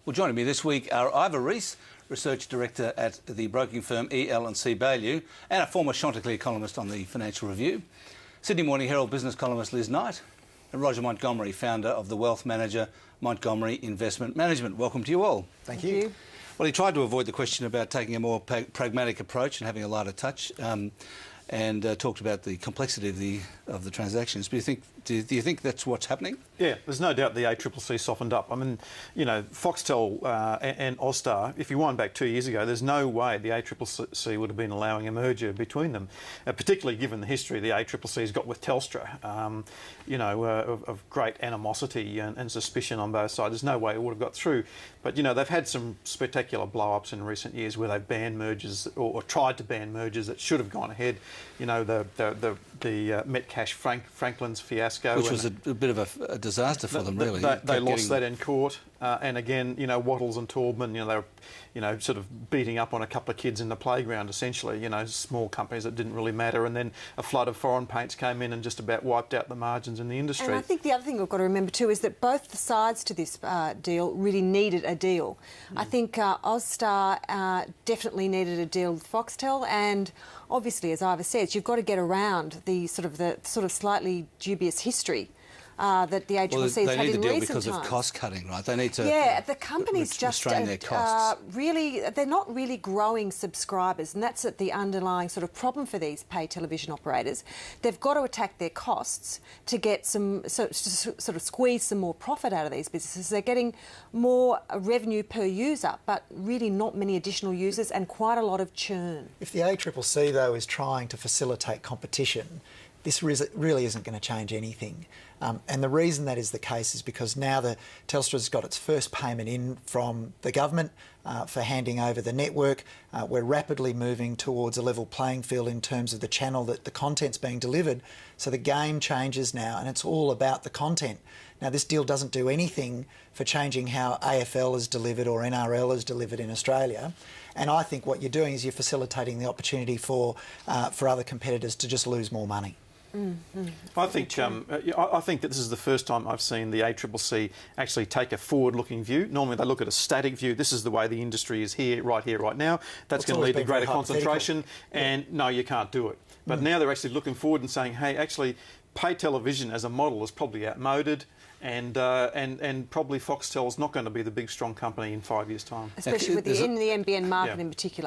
Well, joining me this week are Ivor Rees, Research Director at the broking firm EL&C Baillieu, and a former Chanticleer columnist on the Financial Review, Sydney Morning Herald business columnist Liz Knight, and Roger Montgomery, founder of the wealth manager Montgomery Investment Management. Welcome to you all. Thank you. Well, he tried to avoid the question about taking a more pragmatic approach and having a lighter touch, and talked about the complexity of the transactions. But do you think that's what's happening? Yeah, there's no doubt the ACCC softened up. I mean, you know, Foxtel and Austar, if you wind back 2 years ago, there's no way the ACCC would have been allowing a merger between them, particularly given the history the ACCC's got with Telstra, you know, of great animosity and suspicion on both sides. There's no way it would have got through. But, you know, they've had some spectacular blow-ups in recent years where they've banned mergers or tried to ban mergers that should have gone ahead. You know, the Metcash Franklin's fiasco, which was a bit of a disaster for them, really. They lost that in court, and again, you know, Wattles and Taubman, you know, they were, you know, sort of beating up on a couple of kids in the playground, essentially. You know, small companies that didn't really matter, and then a flood of foreign paints came in and just about wiped out the margins in the industry. And I think the other thing we've got to remember too is that both sides to this deal really needed a deal. I think Austar definitely needed a deal with Foxtel, and obviously, as Ivor says, you've got to get around the sort of slightly dubious history that the ACCC has had in recent times. They need the deal because of cost cutting, right? They need to the companies just restrain their costs. Really, they're not really growing subscribers, and that's the underlying sort of problem for these pay television operators. They've got to attack their costs to get to sort of squeeze some more profit out of these businesses. They're getting more revenue per user, but really not many additional users and quite a lot of churn. If the ACCC, though, is trying to facilitate competition, this really isn't going to change anything. And the reason that is the case is because now Telstra's got its first payment in from the government for handing over the network. We're rapidly moving towards a level playing field in terms of the channel that the content's being delivered. So the game changes now, and it's all about the content. Now, this deal doesn't do anything for changing how AFL is delivered or NRL is delivered in Australia. And I think what you're doing is you're facilitating the opportunity for other competitors to just lose more money. I think that this is the first time I've seen the ACCC actually take a forward-looking view. Normally they look at a static view. This is the way the industry is here, right now. That's going to lead to greater concentration, and no, you can't do it. But now they're actually looking forward and saying, hey, actually, pay television as a model is probably outmoded, and probably Foxtel's not going to be the big, strong company in 5 years' time. Especially in the NBN market in particular.